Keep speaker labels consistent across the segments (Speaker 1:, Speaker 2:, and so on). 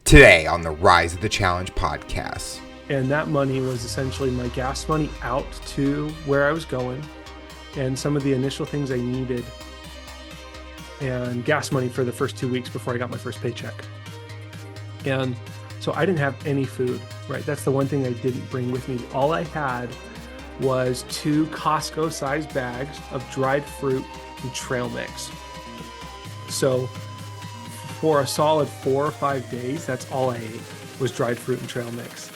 Speaker 1: Today on the Rise of the Challenge podcast.
Speaker 2: And that money was essentially my gas money out to where I was going and some of the initial things I needed and gas money for the first 2 weeks before I got my first paycheck. And so I didn't have any food, right? That's the one thing I didn't bring with me. All I had was 2 Costco-sized bags of dried fruit and trail mix. So for a solid 4 or 5 days, that's all I ate was dried fruit and trail mix.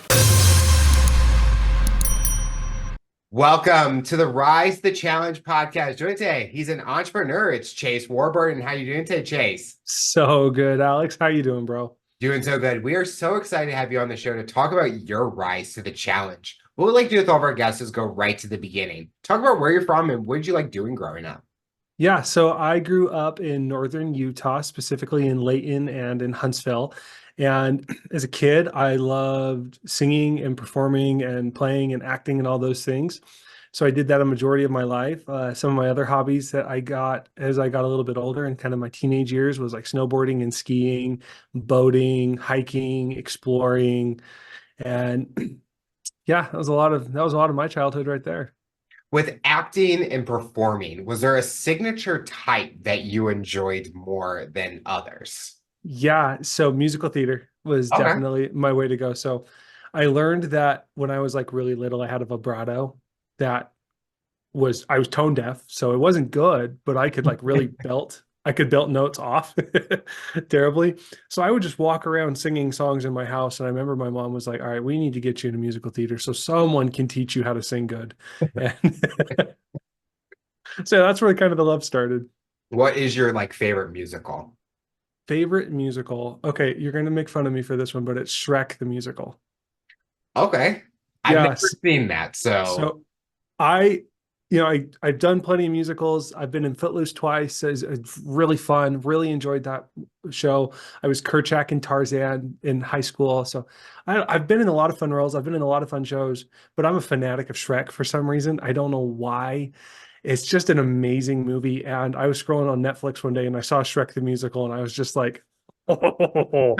Speaker 1: Welcome to the Rise of the Challenge podcast. Joining today, he's an entrepreneur. It's Chase Warburton. How you doing today, Chase?
Speaker 2: So good, Alex. How you doing, bro?
Speaker 1: Doing so good. We are so excited to have you on the show to talk about your rise to the challenge. What we like to do with all of our guests is go right to the beginning. Talk about where you're from and what did you like doing growing up?
Speaker 2: Yeah, so I grew up in northern Utah, specifically in Layton and in Huntsville. And as a kid, I loved singing and performing and playing and acting and all those things. So I did that a majority of my life. Some of my other hobbies that I got as I got a little bit older and kind of my teenage years was like snowboarding and skiing, boating, hiking, exploring. And yeah, that was a lot of my childhood right there.
Speaker 1: With acting and performing, was there a signature type that you enjoyed more than others?
Speaker 2: Yeah, so musical theater was
Speaker 1: Okay.
Speaker 2: definitely my way to go. So I learned that when I was like really little, I had a vibrato that I was tone deaf, so it wasn't good, but I could like really I could belt notes off terribly. So I would just walk around singing songs in my house. And I remember my mom was like, all right, we need to get you into musical theater so someone can teach you how to sing good. And so that's where kind of the love started.
Speaker 1: What is your favorite musical?
Speaker 2: Favorite musical. Okay, you're going to make fun of me for this one, but it's Shrek the musical.
Speaker 1: Okay. I've never
Speaker 2: Yes.
Speaker 1: seen that, so
Speaker 2: So I've done plenty of musicals. I've been in Footloose twice. It's really fun. Really enjoyed that show. I was Kerchak in Tarzan in high school. So I've been in a lot of fun roles. I've been in a lot of fun shows, but I'm a fanatic of Shrek for some reason. I don't know why. It's just an amazing movie. And I was scrolling on Netflix one day and I saw Shrek the musical and I was just like, oh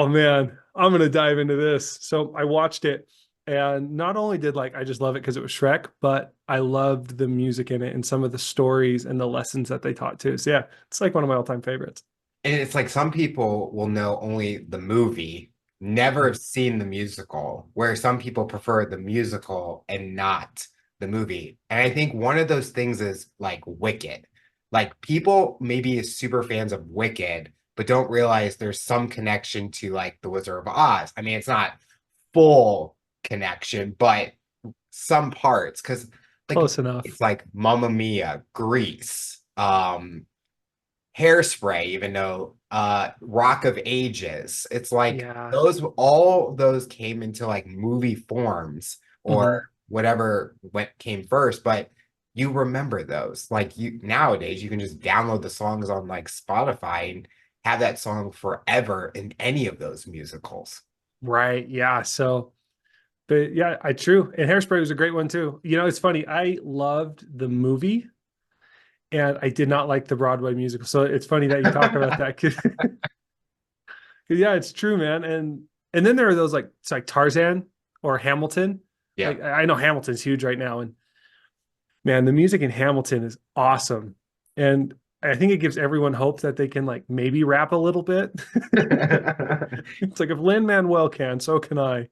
Speaker 2: man, I'm gonna dive into this. So I watched it, and not only did I just love it because it was Shrek, but I loved the music in it and some of the stories and the lessons that they taught too. So yeah, it's like one of my all-time favorites.
Speaker 1: and it's like some people will know only the movie, never have seen the musical, where some people prefer the musical and not the movie. And I think one of those things is like Wicked. Like people maybe is super fans of Wicked, but don't realize there's some connection to like The Wizard of Oz. I mean, it's not full connection, but some parts, because like
Speaker 2: Close enough.
Speaker 1: it's like Mamma Mia, Grease, Hairspray, even though Rock of Ages. It's like
Speaker 2: Yeah.
Speaker 1: all those came into like movie forms
Speaker 2: Mhm.
Speaker 1: or whatever came first, but you remember those. Like you nowadays you can just download the songs on like Spotify and have that song forever in any of those musicals.
Speaker 2: Right. Yeah. So, but yeah, true. And Hairspray was a great one too. It's funny. I loved the movie and I did not like the Broadway musical. So it's funny that you talk about that. 'Cause yeah, it's true, man. And then there are those it's like Tarzan or Hamilton.
Speaker 1: Yeah.
Speaker 2: Like I know Hamilton's huge right now, and man, the music in Hamilton is awesome. And I think it gives everyone hope that they can maybe rap a little bit. It's like if Lin-Manuel can, so can I.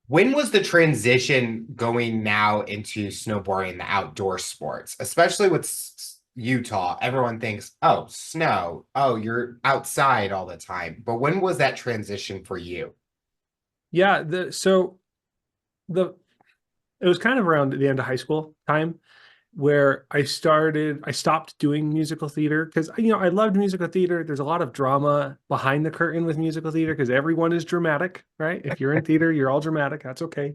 Speaker 1: When was the transition going now into snowboarding, the outdoor sports, especially with Utah? Everyone thinks, oh, snow, oh, you're outside all the time. But when was that transition for you?
Speaker 2: Yeah, the it was kind of around the end of high school time where I stopped doing musical theater because I loved musical theater. There's a lot of drama behind the curtain with musical theater because everyone is dramatic, right? If you're in theater, you're all dramatic. That's okay.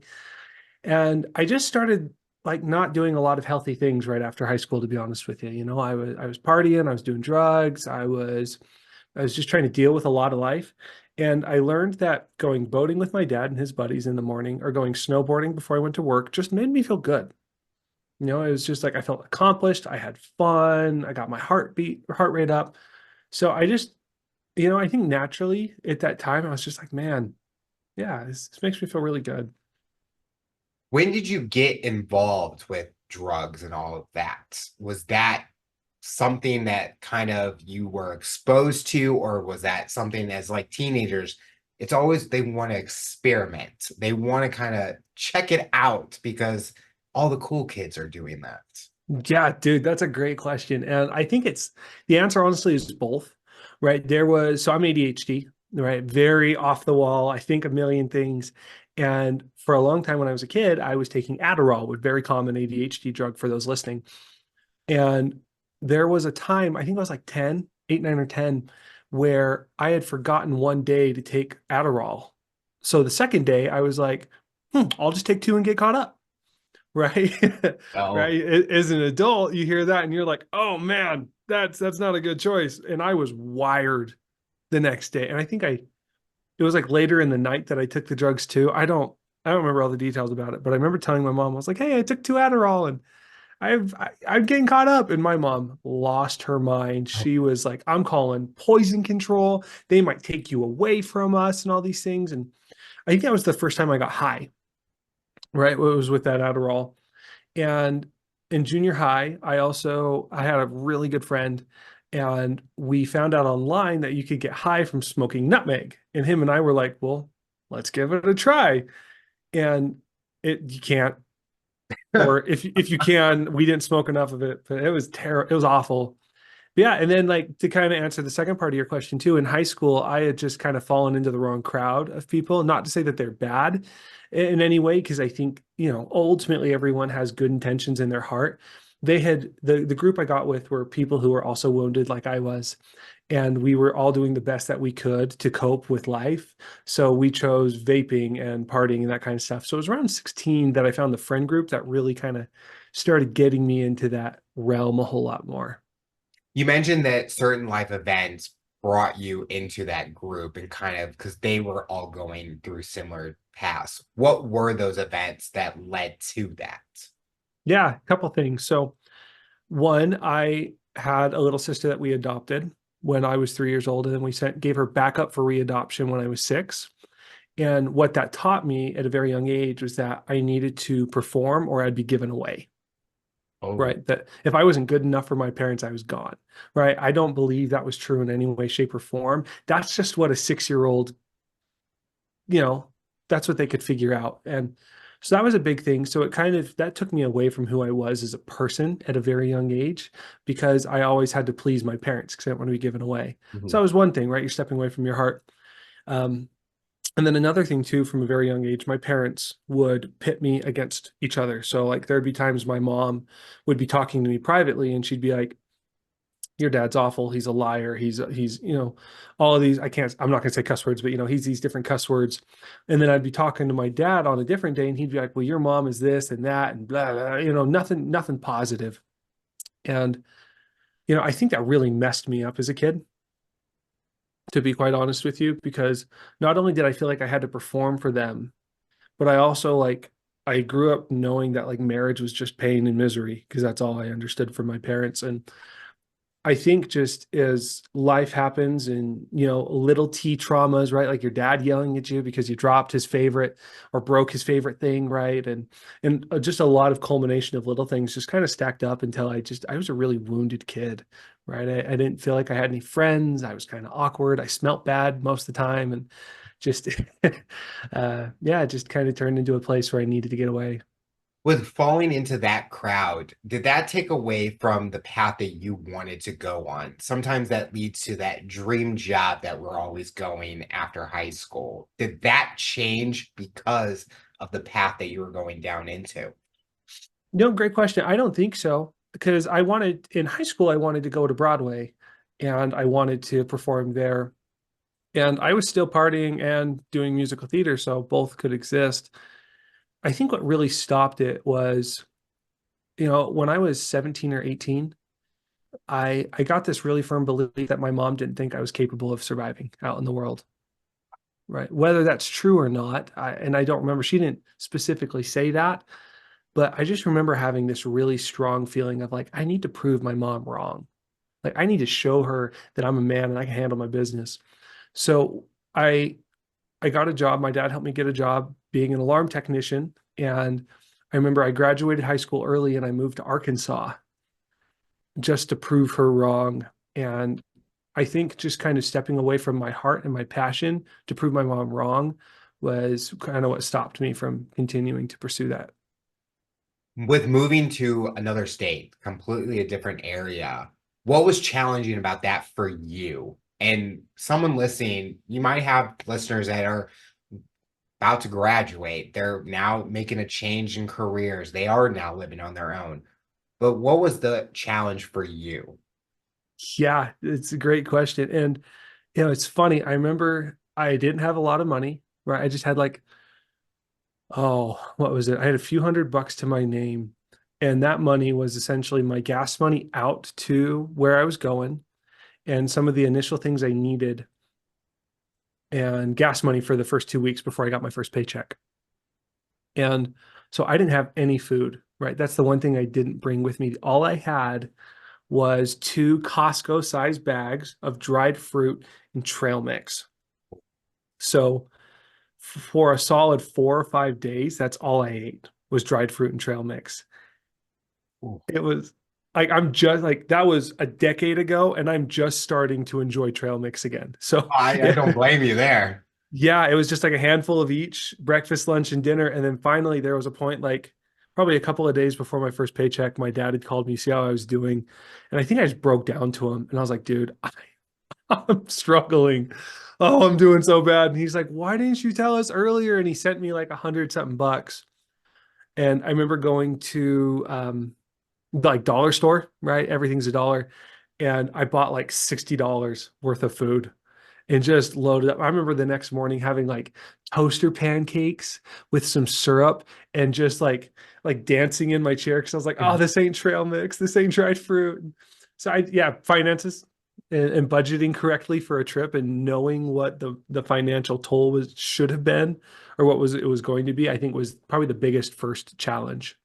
Speaker 2: And I just started not doing a lot of healthy things right after high school, to be honest with you. I was partying, I was doing drugs, I was just trying to deal with a lot of life. And I learned that going boating with my dad and his buddies in the morning or going snowboarding before I went to work just made me feel good. It was just I felt accomplished. I had fun. I got my heart rate up. So I just I think naturally at that time, I was just like, man, yeah, this makes me feel really good.
Speaker 1: When did you get involved with drugs and all of that? Was that something that kind of you were exposed to, or was that something as like teenagers? It's always they want to experiment. They want to kind of check it out because all the cool kids are doing that.
Speaker 2: Yeah, dude, that's a great question. And I think the answer honestly is both, right? So I'm ADHD, right? Very off the wall. I think a million things. And for a long time when I was a kid, I was taking Adderall, a very common ADHD drug for those listening. And there was a time, I think I was like 10, 8, 9, or 10, where I had forgotten one day to take Adderall. So the second day, I was like, I'll just take two and get caught up. Right.
Speaker 1: Oh,
Speaker 2: Right. As an adult, you hear that and you're like, oh man, that's not a good choice. And I was wired the next day. And I think it was like later in the night that I took the drugs too. I don't remember all the details about it, but I remember telling my mom, I was like, hey, I took two Adderall and I'm getting caught up. And my mom lost her mind. She was like, I'm calling poison control. They might take you away from us and all these things. And I think that was the first time I got high, right? It was with that Adderall. And in junior high, I had a really good friend, and we found out online that you could get high from smoking nutmeg. And him and I were like, well, let's give it a try. And you can't, or if you can, we didn't smoke enough of it, but it was terrible. It was awful. Yeah, and then like to kind of answer the second part of your question too, in high school, I had just kind of fallen into the wrong crowd of people. Not to say that they're bad in any way, because I think, ultimately everyone has good intentions in their heart. The group I got with were people who were also wounded like I was, and we were all doing the best that we could to cope with life. So we chose vaping and partying and that kind of stuff. So it was around 16 that I found the friend group that really kind of started getting me into that realm a whole lot more.
Speaker 1: you mentioned that certain life events brought you into that group and kind of because they were all going through similar paths. What were those events that led to that?
Speaker 2: Yeah, a couple things. So one, I had a little sister that we adopted when I was 3 years old, and then gave her back up for readoption when I was 6. And what that taught me at a very young age was that I needed to perform or I'd be given away.
Speaker 1: Oh,
Speaker 2: Right. That if I wasn't good enough for my parents, I was gone. Right. I don't believe that was true in any way, shape, or form. That's just what a 6-year-old, you know, that's what they could figure out. And so that was a big thing. So that took me away from who I was as a person at a very young age, because I always had to please my parents because I didn't want to be given away. So
Speaker 1: mhm.
Speaker 2: that was one thing, right? You're stepping away from your heart. Um, and then another thing too, from a very young age, my parents would pit me against each other. So like there'd be times my mom would be talking to me privately and she'd be like, your dad's awful. He's a liar. He's all of these. I'm not gonna say cuss words, but he's these different cuss words. And then I'd be talking to my dad on a different day, and he'd be like, "Well, your mom is this and that and blah blah." Nothing positive. And I think that really messed me up as a kid, to be quite honest with you, because not only did I feel like I had to perform for them, but I also I grew up knowing that like marriage was just pain and misery because that's all I understood from my parents. And I think just as life happens and, little T traumas, right? Like your dad yelling at you because you dropped his favorite or broke his favorite thing, right? And just a lot of culmination of little things just kind of stacked up until I was a really wounded kid, right? I didn't feel like I had any friends. I was kind of awkward. I smelt bad most of the time and just, yeah, it just kind of turned into a place where I needed to get away.
Speaker 1: With falling into that crowd, did that take away from the path that you wanted to go on? Sometimes that leads to that dream job that we're always going after high school. Did that change because of the path that you were going down into?
Speaker 2: No, great question. I don't think so, because in high school, I wanted to go to Broadway and I wanted to perform there. And I was still partying and doing musical theater, so both could exist. I think what really stopped it was, when I was 17 or 18, I got this really firm belief that my mom didn't think I was capable of surviving out in the world. Right. Whether that's true or not, and I don't remember, she didn't specifically say that, but I just remember having this really strong feeling of like, I need to prove my mom wrong. Like I need to show her that I'm a man and I can handle my business. So I I got a job. My dad helped me get a job being an alarm technician. And I remember I graduated high school early and I moved to Arkansas just to prove her wrong. And I think just kind of stepping away from my heart and my passion to prove my mom wrong was kind of what stopped me from continuing to pursue that.
Speaker 1: With moving to another state, completely a different area, what was challenging about that for you? And someone listening, you might have listeners that are about to graduate. They're now making a change in careers. They are now living on their own. But what was the challenge for you?
Speaker 2: Yeah, it's a great question. And, it's funny. I remember I didn't have a lot of money, right? I just had like, oh, what was it? I had a few $100 to my name. And that money was essentially my gas money out to where I was going and some of the initial things I needed and gas money for the first 2 weeks before I got my first paycheck. And so I didn't have any food, right? That's the one thing I didn't bring with me. All I had was two Costco sized bags of dried fruit and trail mix. So for a solid 4 or 5 days, that's all I ate was dried fruit and trail mix.
Speaker 1: Ooh.
Speaker 2: It was like I'm just like that was a decade ago, and I'm just starting to enjoy trail mix again. So
Speaker 1: I don't blame you there.
Speaker 2: yeah, it was just like a handful of each, breakfast, lunch, and dinner. And then finally there was a point like probably a couple of days before my first paycheck, my dad had called me, see how I was doing. And I think I just broke down to him and I was like, dude, I'm struggling. Oh, I'm doing so bad. And he's like, why didn't you tell us earlier? And he sent me like 100 something bucks. And I remember going to like dollar store, right? Everything's a dollar. And I bought like $60 worth of food and just loaded up. I remember the next morning having like toaster pancakes with some syrup and just like dancing in my chair because I was like, oh, this ain't trail mix, this ain't dried fruit. So yeah, finances and budgeting correctly for a trip and knowing what the financial toll was should have been or what was it was going to be, I think was probably the biggest first challenge.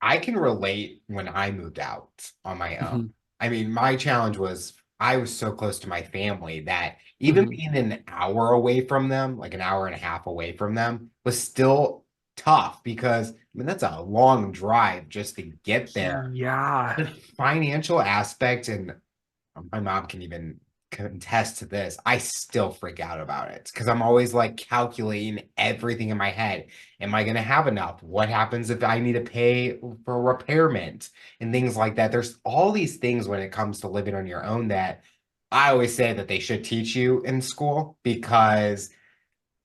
Speaker 1: I can relate when I moved out on my own.
Speaker 2: Mhm.
Speaker 1: I mean, my challenge was I was so close to my family that even
Speaker 2: Mhm.
Speaker 1: being an hour away from them, like an hour and a half away from them, was still tough because I mean that's a long drive just to get there.
Speaker 2: Yeah.
Speaker 1: The financial aspect and my mom can even contest to this. I still freak out about it because I'm always like calculating everything in my head. Am I going to have enough? What happens if I need to pay for repairment and things like that? There's all these things when it comes to living on your own that I always say that they should teach you in school because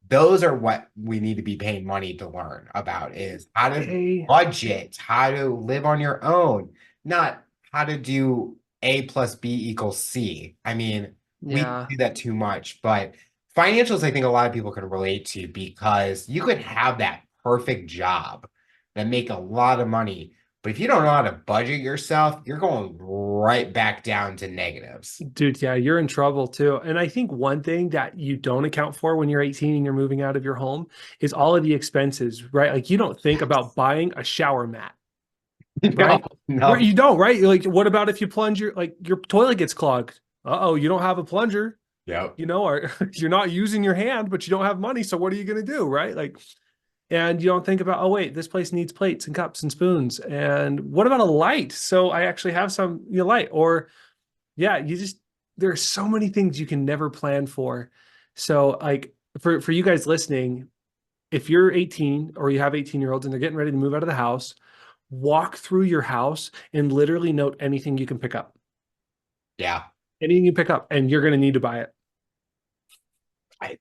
Speaker 1: those are what we need to be paying money to learn about is how to
Speaker 2: Hey.
Speaker 1: budget, how to live on your own, not how to do A plus B equals C. I mean, we
Speaker 2: Yeah.
Speaker 1: do that too much, but financials, I think a lot of people can relate to because you could have that perfect job that make a lot of money, but if you don't know how to budget yourself, you're going right back down to negatives.
Speaker 2: Dude, yeah, you're in trouble too. And I think one thing that you don't account for when you're 18 and you're moving out of your home is all of the expenses, right? Like you don't think about buying a shower mat,
Speaker 1: No,
Speaker 2: right? Right,
Speaker 1: no.
Speaker 2: you don't, right? You're like, what about if you plunge your toilet gets clogged? Uh-oh, you don't have a plunger,
Speaker 1: Yep.
Speaker 2: or you're not using your hand, but you don't have money. So what are you gonna do, right? Like, and you don't think about, oh wait, this place needs plates and cups and spoons. And what about a light? So I actually have some light or yeah, you just there are so many things you can never plan for. So like for you guys listening, if you're 18 or you have 18-year-olds and they're getting ready to move out of the house, walk through your house and literally note anything you can pick up.
Speaker 1: Yeah.
Speaker 2: Anything you pick up and you're going to need to buy it.
Speaker 1: I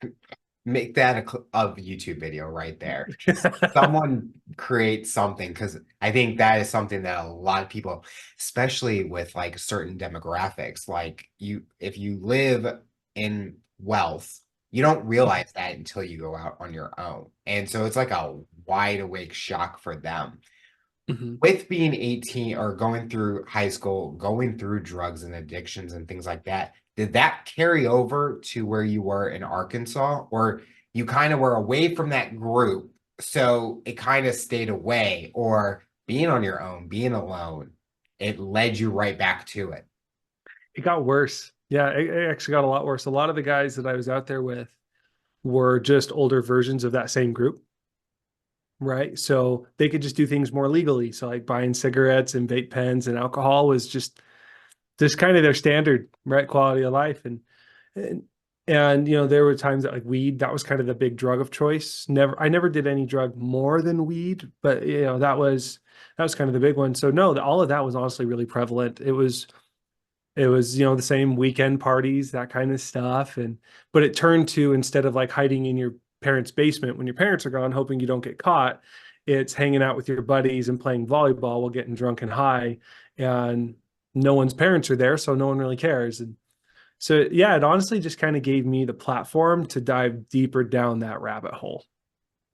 Speaker 1: make that a YouTube video right there. Just someone create something because I think that is something that a lot of people, especially with like certain demographics, like if you live in wealth, you don't realize that until you go out on your own. And so it's like a wide awake shock for them.
Speaker 2: Mhm.
Speaker 1: With being 18 or going through high school, going through drugs and addictions and things like that, did that carry over to where you were in Arkansas, or you kind of were away from that group, so it kind of stayed away, or being on your own, being alone, it led you right back to it?
Speaker 2: It got worse. Yeah, it actually got a lot worse. A lot of the guys that I was out there with were just older versions of that same group, right? So they could just do things more legally. So like buying cigarettes and vape pens and alcohol was just kind of their standard, right? Quality of life. And you know, there were times that like weed, that was kind of the big drug of choice. I never did any drug more than weed, but you know, that was kind of the big one. So no, all of that was honestly really prevalent. It was, you know, the same weekend parties, that kind of stuff. But it turned to, instead of like hiding in your parents' basement when your parents are gone, hoping you don't get caught, it's hanging out with your buddies and playing volleyball while getting drunk and high. And no one's parents are there, so no one really cares. And so, yeah, it honestly just kind of gave me the platform to dive deeper down that rabbit hole.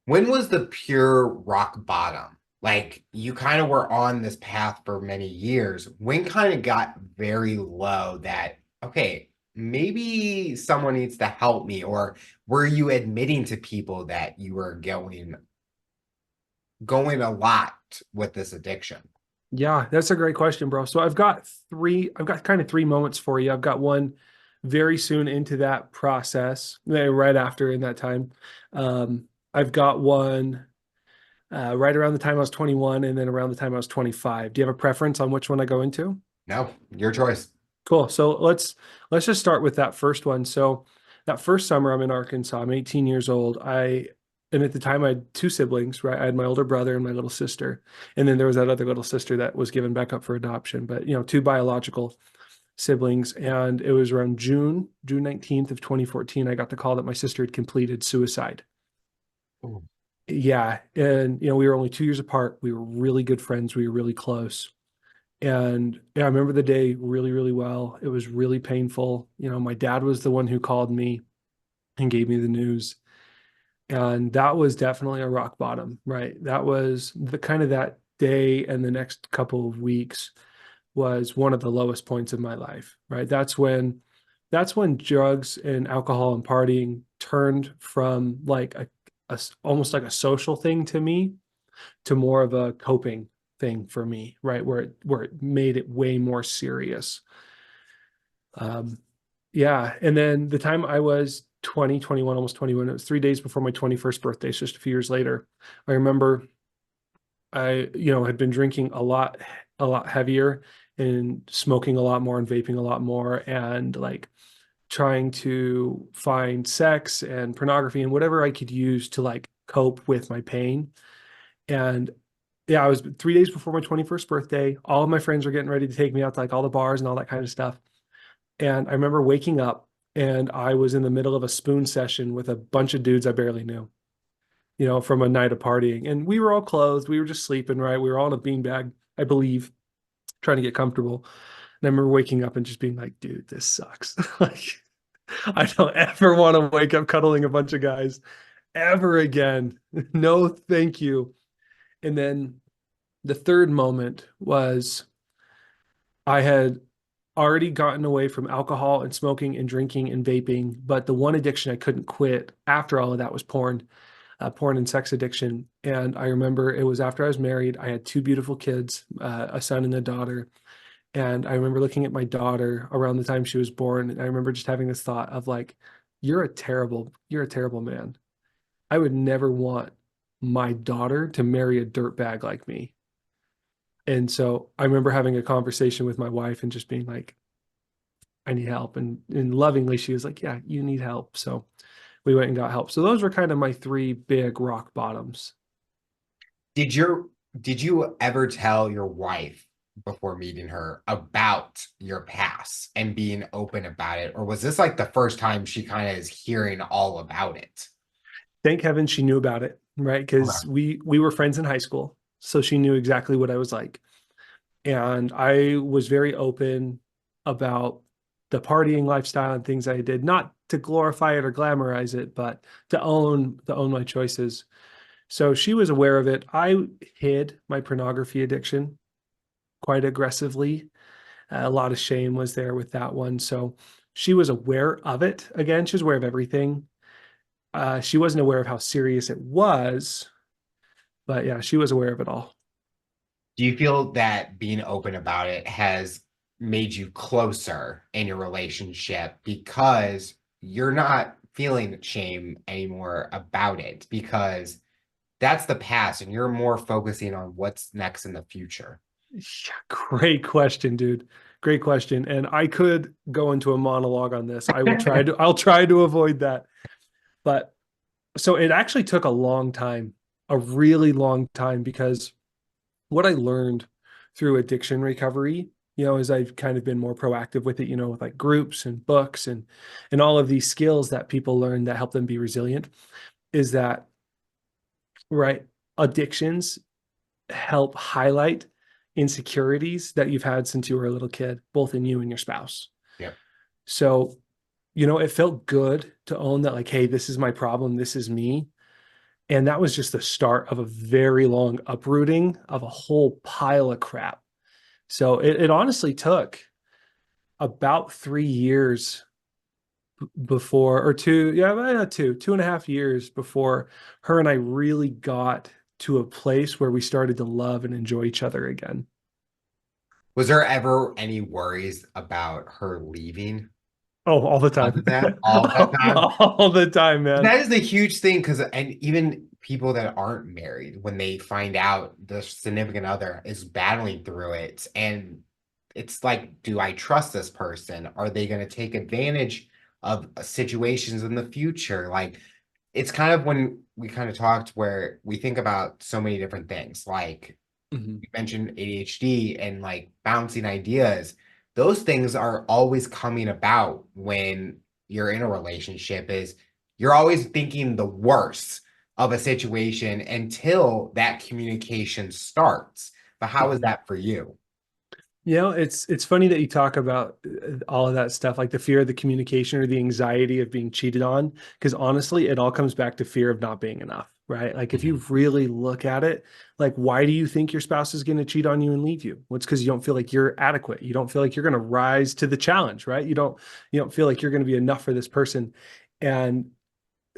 Speaker 1: When was the pure rock bottom? Like you kind of were on this path for many years. When kind of got very low that, okay, maybe someone needs to help me, or were you admitting to people that you were going a lot with this addiction?
Speaker 2: Yeah, that's a great question, bro. So I've got kind of three moments for you. I've got one very soon into that process, right after in that time. I've got one right around the time I was 21 and then around the time I was 25. Do you have a preference on which one I go into?
Speaker 1: No, your choice.
Speaker 2: Cool. So let's just start with that first one. So that first summer I'm in Arkansas. I'm 18 years old. And at the time I had two siblings, right? I had my older brother and my little sister. And then there was that other little sister that was given back up for adoption, but you know, two biological siblings. And it was around June 19th of 2014, I got the call that my sister had completed suicide.
Speaker 1: Ooh.
Speaker 2: Yeah. And you know, we were only 2 years apart. We were really good friends. We were really close. And yeah, I remember the day really, really well. It was really painful. You know, my dad was the one who called me and gave me the news. And that was definitely a rock bottom, right? That was the kind of that day, and the next couple of weeks was one of the lowest points of my life, right? That's when drugs and alcohol and partying turned from like almost like a social thing to me to more of a coping thing for me, right? Where it made it way more serious. Um, yeah. And then the time I was 20, 21, almost 21, it was 3 days before my 21st birthday. It's just a few years later. I remember had been drinking a lot heavier and smoking a lot more and vaping a lot more and like trying to find sex and pornography and whatever I could use to like cope with my pain. And yeah, I was 3 days before my 21st birthday. All of my friends were getting ready to take me out to like all the bars and all that kind of stuff. And I remember waking up and I was in the middle of a spoon session with a bunch of dudes I barely knew, you know, from a night of partying. And we were all clothed. We were just sleeping, right? We were all in a beanbag, I believe, trying to get comfortable. And I remember waking up and just being like, dude, this sucks. Like, I don't ever want to wake up cuddling a bunch of guys ever again. No, thank you. And then the third moment was I had already gotten away from alcohol and smoking and drinking and vaping, but the one addiction I couldn't quit after all of that was porn, porn and sex addiction. And I remember it was after I was married. I had two beautiful kids, a son and a daughter. And I remember looking at my daughter around the time she was born. And I remember just having this thought of like, you're a terrible man. I would never want my daughter to marry a dirtbag like me. And so I remember having a conversation with my wife and just being like, I need help. And lovingly, she was like, yeah, you need help. So we went and got help. So those were kind of my three big rock bottoms.
Speaker 1: Did your did you ever tell your wife before meeting her about your past and being open about it? Or was this like the first time she kind of is hearing all about it?
Speaker 2: Thank heaven she knew about it, right?
Speaker 1: Okay.
Speaker 2: Because we were friends in high school. So she knew exactly what I was like. And I was very open about the partying lifestyle and things I did, not to glorify it or glamorize it, but to own my choices. So she was aware of it. I hid my pornography addiction quite aggressively. A lot of shame was there with that one. So she was aware of it. Again, she was aware of everything. She wasn't aware of how serious it was, but yeah, she was aware of it all.
Speaker 1: Do you feel that being open about it has made you closer in your relationship because you're not feeling shame anymore about it because that's the past and you're more focusing on what's next in the future.
Speaker 2: Yeah, great question, dude. Great question. And I could go into a monologue on this. I'll try to avoid that. But so it actually took a long time, a really long time, because what I learned through addiction recovery, as I've kind of been more proactive with it, with like groups and books and all of these skills that people learn that help them be resilient, is that, right, addictions help highlight insecurities that you've had since you were a little kid, both in you and your spouse.
Speaker 1: Yeah.
Speaker 2: So, it felt good to own that, like, hey, this is my problem, this is me. And that was just the start of a very long uprooting of a whole pile of crap. So it honestly took about 3 years before, or two, yeah, 2.5 years before her and I really got to a place where we started to love and enjoy each other again.
Speaker 1: Was there ever any worries about her leaving
Speaker 2: Oh, all the
Speaker 1: because
Speaker 2: time.
Speaker 1: of that all the time?
Speaker 2: All the time, man.
Speaker 1: That is the huge thing because, and even people that aren't married, when they find out the significant other is battling through it, and it's like, do I trust this person? Are they going to take advantage of situations in the future? Like, it's kind of when we kind of talked where we think about so many different things. Like,
Speaker 2: Mhm.
Speaker 1: you mentioned ADHD and like bouncing ideas. Those things are always coming about when you're in a relationship is you're always thinking the worst of a situation until that communication starts. But how is
Speaker 2: Mhm.
Speaker 1: that for you?
Speaker 2: It's funny that you talk about all of that stuff, like the fear of the communication or the anxiety of being cheated on, because honestly, it all comes back to fear of not being enough, right? Like if you
Speaker 1: Mhm.
Speaker 2: really look at it, like why do you think your spouse is going to cheat on you and leave you? Well, it's because you don't feel like you're adequate. You don't feel like you're going to rise to the challenge, right? You don't feel like you're going to be enough for this person. And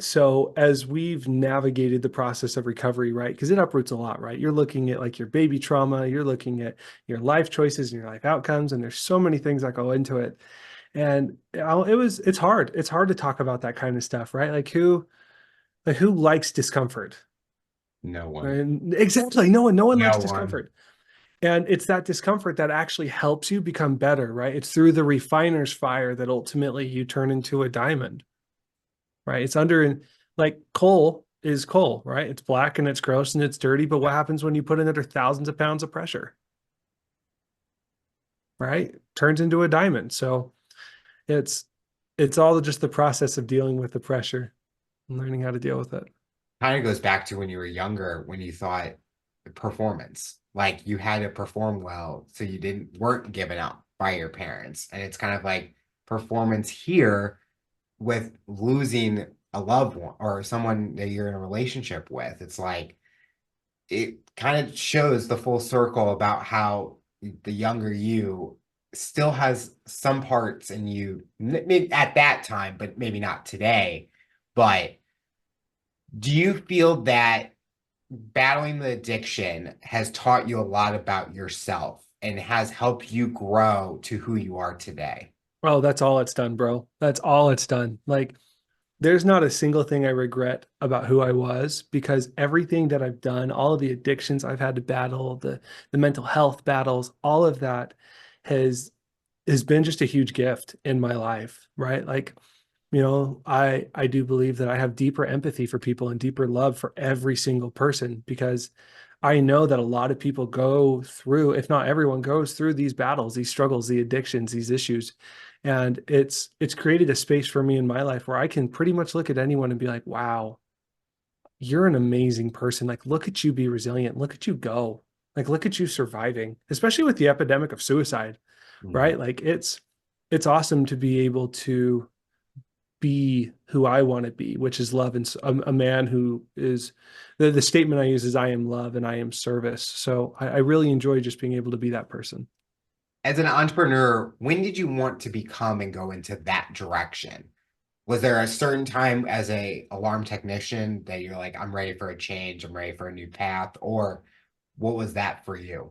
Speaker 2: so as we've navigated the process of recovery, right? Because it uproots a lot, right? You're looking at like your baby trauma, you're looking at your life choices and your life outcomes, and there's so many things that go into it. And it's hard. It's hard to talk about that kind of stuff, right? Like who likes discomfort?
Speaker 1: No one.
Speaker 2: And exactly, no one likes
Speaker 1: No one.
Speaker 2: discomfort. And it's that discomfort that actually helps you become better, right? It's through the refiner's fire that ultimately you turn into a diamond, right? It's under like coal is coal, right? It's black and it's gross and it's dirty. But what happens when you put in under thousands of pounds of pressure, right? Turns into a diamond. So it's it's all just the process of dealing with the pressure and learning how to deal with it.
Speaker 1: Kind of goes back to when you were younger, when you thought performance, like you had to perform well, so you weren't given up by your parents. And it's kind of like performance here with losing a loved one or someone that you're in a relationship with. It's like it kind of shows the full circle about how the younger you still has some parts in you, maybe at that time, but maybe not today. But do you feel that battling the addiction has taught you a lot about yourself and has helped you grow to who you are today?
Speaker 2: Oh, that's all it's done, bro. That's all it's done. Like there's not a single thing I regret about who I was because everything that I've done, all of the addictions I've had to battle, the mental health battles, all of that has has been just a huge gift in my life, right? Like, I do believe that I have deeper empathy for people and deeper love for every single person because I know that a lot of people go through, if not everyone goes through these battles, these struggles, the addictions, these issues. And it's created a space for me in my life where I can pretty much look at anyone and be like, wow, you're an amazing person. Like, look at you be resilient. Look at you go. Like, look at you surviving, especially with the epidemic of suicide,
Speaker 1: Mhm.
Speaker 2: right? Like it's awesome to be able to be who I want to be, which is love and a man who is the statement I use is I am love and I am service. So I really enjoy just being able to be that person.
Speaker 1: As an entrepreneur, when did you want to become and go into that direction? Was there a certain time as a alarm technician that you're like, I'm ready for a change, I'm ready for a new path, or what was that for you?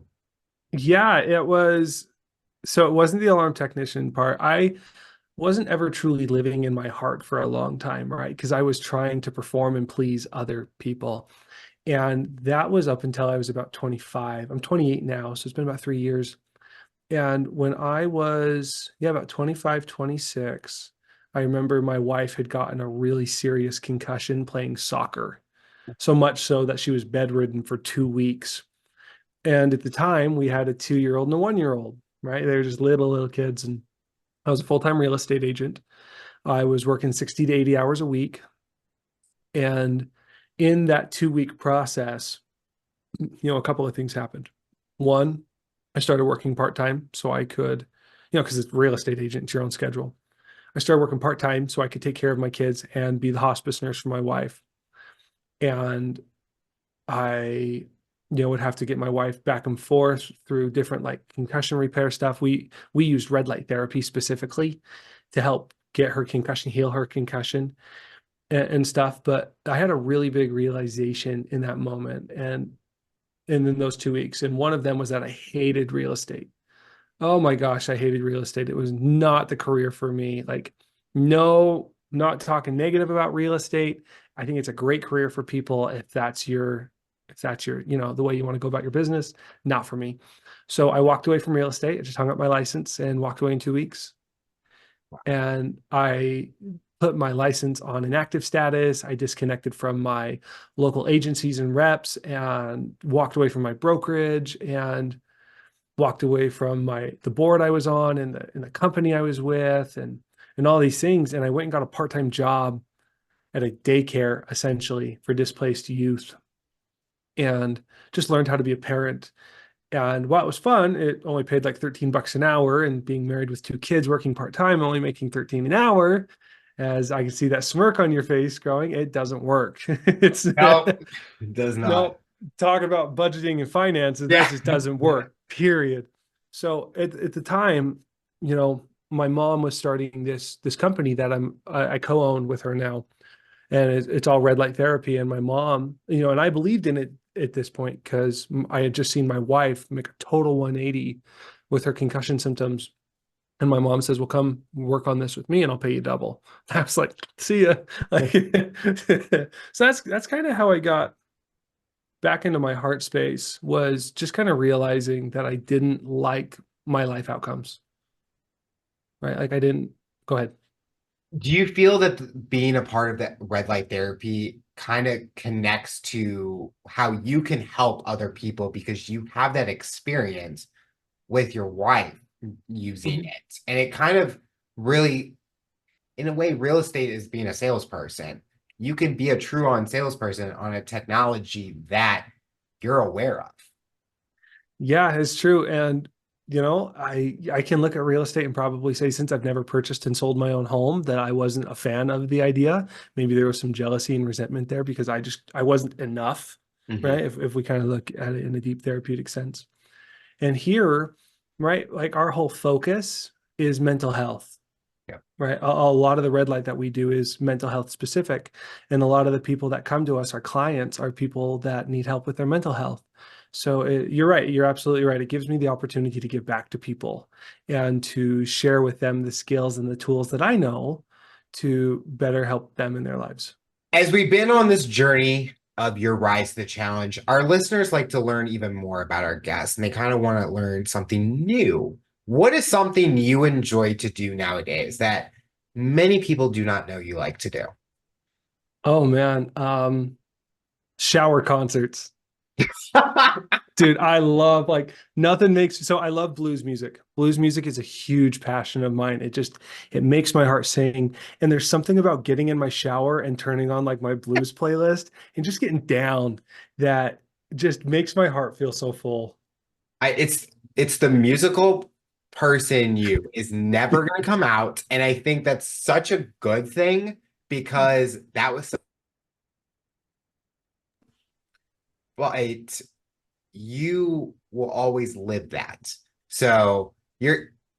Speaker 2: Yeah, it was. So it wasn't the alarm technician part. I wasn't ever truly living in my heart for a long time, right? Because I was trying to perform and please other people. And that was up until I was about 25. I'm 28 now, so it's been about 3 years. And when I was, yeah, about 25, 26, I remember my wife had gotten a really serious concussion playing soccer, so much so that she was bedridden for 2 weeks. And at the time, we had a 2-year-old and a 1-year-old, right? They were just little kids. And I was a full-time real estate agent. I was working 60 to 80 hours a week. And in that 2 week process, a couple of things happened. One, I started working part-time so I could, because it's real estate agent, it's your own schedule. I started working part-time so I could take care of my kids and be the hospice nurse for my wife. And I, would have to get my wife back and forth through different like concussion repair stuff. We used red light therapy specifically to help get her concussion, heal her concussion and stuff. But I had a really big realization in that moment and in those 2 weeks. And one of them was that I hated real estate. Oh my gosh, I hated real estate. It was not the career for me. Like, no, not talking negative about real estate. I think it's a great career for people if that's your, the way you want to go about your business. Not for me. So I walked away from real estate. I just hung up my license and walked away in 2 weeks. And I put my license on inactive status. I disconnected from my local agencies and reps and walked away from my brokerage and walked away from the board I was on and the company I was with and all these things. And I went and got a part-time job at a daycare essentially for displaced youth and just learned how to be a parent. And while it was fun, it only paid like $13 an hour, and being married with 2 kids working part-time, only making 13 an hour. As I can see that smirk on your face growing, it doesn't work. It's
Speaker 1: No, it does not.
Speaker 2: no, talk about budgeting and finances. That
Speaker 1: Yeah.
Speaker 2: just doesn't work, period. So at the time, my mom was starting this company that I co-own with her now, and it's all red light therapy. And my mom, and I believed in it at this point because I had just seen my wife make a total 180 with her concussion symptoms. And my mom says, "Well, come work on this with me, and I'll pay you double." I was like, "See ya." Like, so that's kind of how I got back into my heart space, was just kind of realizing that I didn't like my life outcomes, right? Like I didn't, go ahead.
Speaker 1: Do you feel that being a part of that red light therapy kind of connects to how you can help other people because you have that experience with your wife using
Speaker 2: Mhm.
Speaker 1: it? And it kind of really, in a way, real estate is being a salesperson. You can be a true on salesperson on a technology that you're aware of.
Speaker 2: Yeah, it's true. And I can look at real estate and probably say, since I've never purchased and sold my own home, that I wasn't a fan of the idea. Maybe there was some jealousy and resentment there because I wasn't enough,
Speaker 1: Mhm.
Speaker 2: right? If we kind of look at it in a deep therapeutic sense. And here, right, like our whole focus is mental health,
Speaker 1: Yeah.
Speaker 2: right? A lot of the red light that we do is mental health specific. And a lot of the people that come to us, our clients, are people that need help with their mental health. So you're right. You're absolutely right. It gives me the opportunity to give back to people and to share with them the skills and the tools that I know to better help them in their lives.
Speaker 1: As we've been on this journey of your rise to the challenge, our listeners like to learn even more about our guests and they kind of want to learn something new. What is something you enjoy to do nowadays that many people do not know you like to do?
Speaker 2: Oh man, shower concerts. Dude, I love like nothing makes so I love blues music. Blues music is a huge passion of mine. It makes my heart sing. And there's something about getting in my shower and turning on like my blues playlist and just getting down that just makes my heart feel so full.
Speaker 1: It's the musical person you is never going to come out, and I think that's such a good thing because that was well, you will always live that. So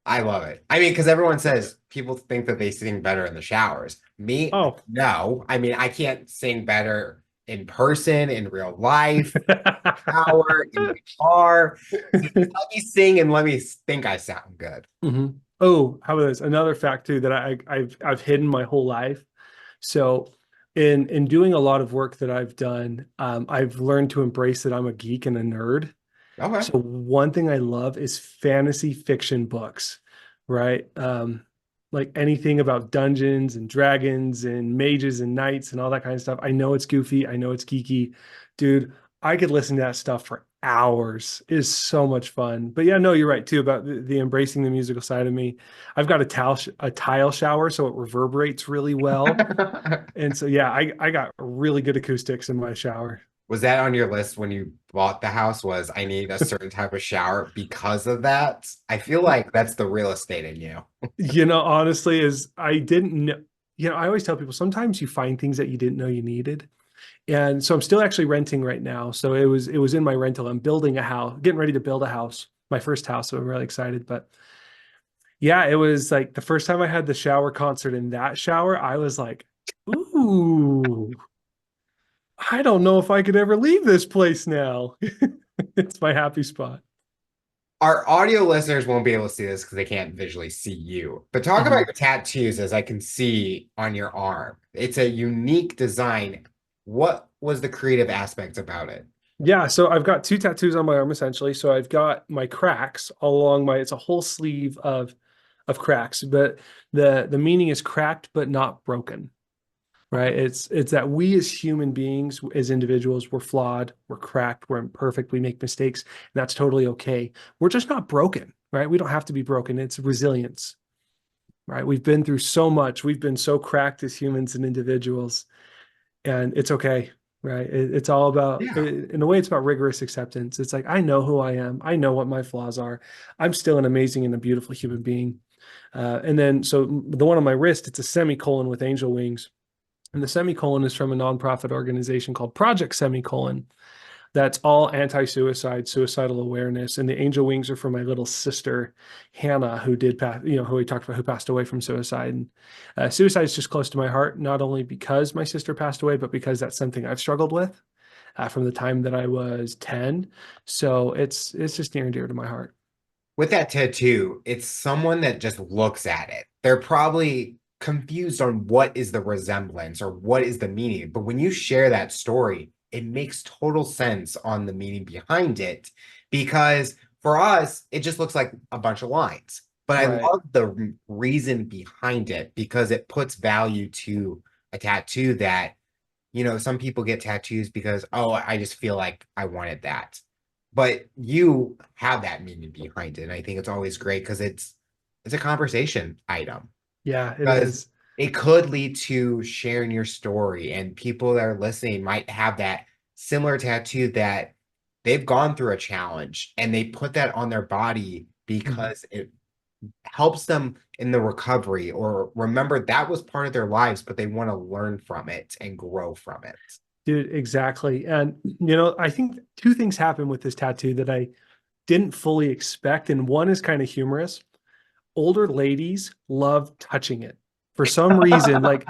Speaker 1: I love it. I mean, because everyone says people think that they sing better in the showers. Me,
Speaker 2: Oh,
Speaker 1: no. I mean, I can't sing better. in person, in real life, shower, in my car. So just let me sing and let me think I sound good.
Speaker 2: Mhm. Oh, how about this? Another fact too that I've hidden my whole life. So in doing a lot of work that I've done, I've learned to embrace that I'm a geek and a nerd.
Speaker 1: Okay.
Speaker 2: So one thing I love is fantasy fiction books, right? Like anything about dungeons and dragons and mages and knights and all that kind of stuff. I know it's goofy. I know it's geeky. Dude, I could listen to that stuff for hours. It is so much fun. But yeah, no, you're right too about the embracing the musical side of me. I've got a tile shower, so it reverberates really well. And so yeah, I got really good acoustics in my shower.
Speaker 1: Was that on your list when you bought the house? Was I need a certain type of shower because of that? I feel like that's the real estate in you.
Speaker 2: Honestly, is I didn't know, I always tell people sometimes you find things that you didn't know you needed. And so I'm still actually renting right now. So it was in my rental. I'm building a house, getting ready to build a house, my first house. So I'm really excited. But yeah, it was like the first time I had the shower concert in that shower, I was like, ooh, I don't know if I could ever leave this place now. It's my happy spot.
Speaker 1: Our audio listeners won't be able to see this because they can't visually see you. But talk about
Speaker 2: Mhm.
Speaker 1: your tattoos as I can see on your arm. It's a unique design. What was the creative aspect about it?
Speaker 2: Yeah, so I've got two tattoos on my arm essentially. So I've got my cracks all along it's a whole sleeve of cracks, but the meaning is cracked but not broken, right? It's that we as human beings, as individuals, we're flawed, we're cracked, we're imperfect, we make mistakes, and that's totally okay. We're just not broken, right? We don't have to be broken. It's resilience, right? We've been through so much. We've been so cracked as humans and individuals, and it's okay, right? It's all about,
Speaker 1: Yeah.
Speaker 2: in a way, it's about rigorous acceptance. It's like, I know who I am. I know what my flaws are. I'm still an amazing and a beautiful human being. And then, so the one on my wrist, it's a semicolon with angel wings. And the semicolon is from a nonprofit organization called Project Semicolon. That's all anti-suicide, suicidal awareness. And the angel wings are for my little sister, Hannah, who did pass, who we talked about, who passed away from suicide. And suicide is just close to my heart, not only because my sister passed away, but because that's something I've struggled with from the time that I was 10. So it's just near and dear to my heart.
Speaker 1: With that tattoo, it's someone that just looks at it. They're probably confused on what is the resemblance or what is the meaning. But when you share that story, it makes total sense on the meaning behind it because for us, it just looks like a bunch of lines. But I
Speaker 2: Right.
Speaker 1: love the reason behind it because it puts value to a tattoo that, some people get tattoos because, oh, I just feel like I wanted that. But you have that meaning behind it. And I think it's always great because it's a conversation item
Speaker 2: Yeah, it
Speaker 1: because
Speaker 2: is.
Speaker 1: it could lead to sharing your story and people that are listening might have that similar tattoo that they've gone through a challenge and they put that on their body
Speaker 2: Mhm.
Speaker 1: because it helps them in the recovery or remember that was part of their lives, but they want to learn from it and grow from it.
Speaker 2: Dude, exactly. And, I think two things happen with this tattoo that I didn't fully expect. And one is kind of humorous. Older ladies love touching it for some reason. Like,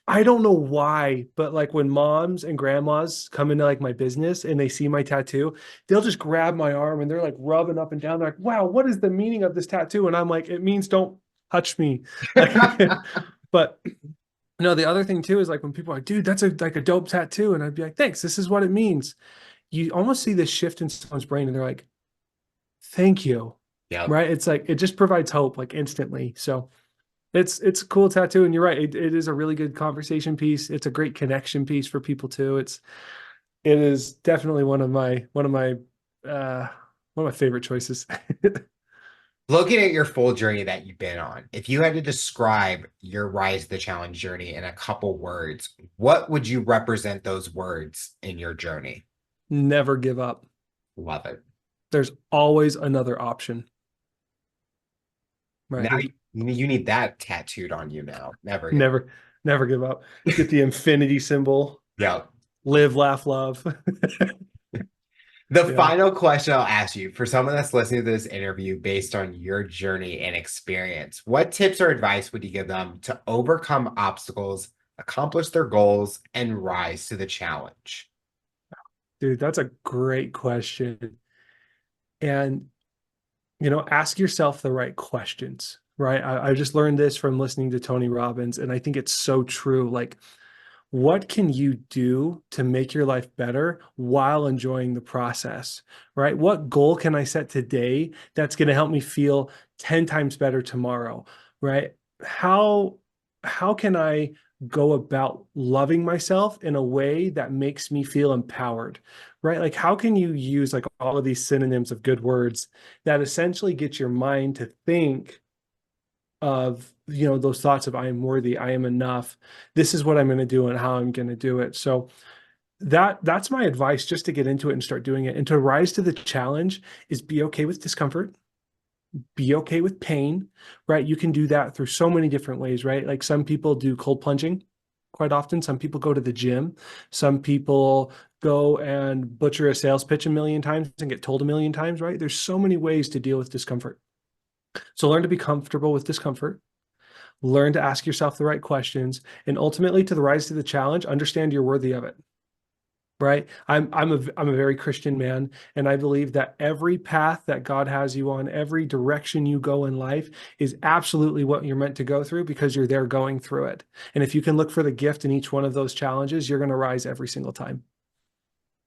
Speaker 2: I don't know why, but like when moms and grandmas come into like my business and they see my tattoo, they'll just grab my arm and they're like rubbing up and down. They're like, wow, what is the meaning of this tattoo? And I'm like, it means don't touch me. Like, but no, the other thing too is like when people are like, dude, that's like a dope tattoo. And I'd be like, thanks, this is what it means. You almost see this shift in someone's brain and they're like, thank you.
Speaker 1: Yep.
Speaker 2: Right. It's like it just provides hope like instantly. So it's a cool tattoo. And you're right, it is a really good conversation piece. It's a great connection piece for people too. It is definitely uh one of my favorite choices.
Speaker 1: Looking at your full journey that you've been on, if you had to describe your rise to the challenge journey in a couple words, what would you represent those words in your journey?
Speaker 2: Never give up.
Speaker 1: Love it.
Speaker 2: There's always another option. Right.
Speaker 1: Now
Speaker 2: There's
Speaker 1: you need that tattooed on you now. Never give up.
Speaker 2: never, never give up. Get the infinity symbol.
Speaker 1: Yeah.
Speaker 2: Live, laugh, love.
Speaker 1: The
Speaker 2: Yeah.
Speaker 1: final question I'll ask you for someone that's listening to this interview based on your journey and experience, what tips or advice would you give them to overcome obstacles accomplish their goals, and rise to the challenge?
Speaker 2: Dude, that's a great question. And, ask yourself the right questions, right? I just learned this from listening to Tony Robbins, and I think it's so true. Like, what can you do to make your life better while enjoying the process, right? What goal can I set today that's going to help me feel 10 times better tomorrow, right? How can I go about loving myself in a way that makes me feel empowered, right? Like, how can you use like all of these synonyms of good words that essentially get your mind to think of those thoughts of I am worthy, I am enough, this is what I'm going to do and how I'm going to do it. So that's my advice, just to get into it and start doing it. And to rise to the challenge is be okay with discomfort, be okay with pain, right? You can do that through so many different ways, right? Like, some people do cold plunging quite often, some people go to the gym, some people go and butcher a sales pitch a million times and get told a million times, right? There's so many ways to deal with discomfort. So learn to be comfortable with discomfort, learn to ask yourself the right questions, and ultimately, to the rise to the challenge, understand you're worthy of it. Right? I'm a very Christian man, and I believe that every path that God has you on, every direction you go in life, is absolutely what you're meant to go through, because you're there going through it. And if you can look for the gift in each one of those challenges, you're going to rise every single time.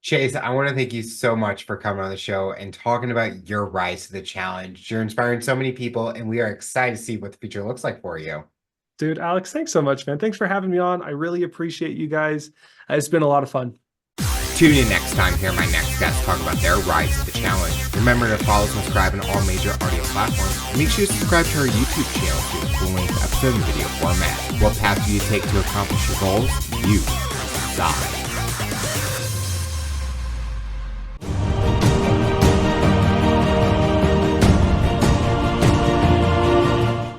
Speaker 1: Chase, I want to thank you so much for coming on the show and talking about your rise to the challenge. You're inspiring so many people, and we are excited to see what the future looks like for you.
Speaker 2: Dude, Alex, thanks so much, man. Thanks for having me on. I really appreciate you guys. It's been a lot of fun.
Speaker 1: Tune in next time to hear my next guest talk about their rise to the challenge. Remember to follow and subscribe on all major audio platforms. And make sure to subscribe to our YouTube channel to get full length episode in video format. What path do you take to accomplish your goals? You decide.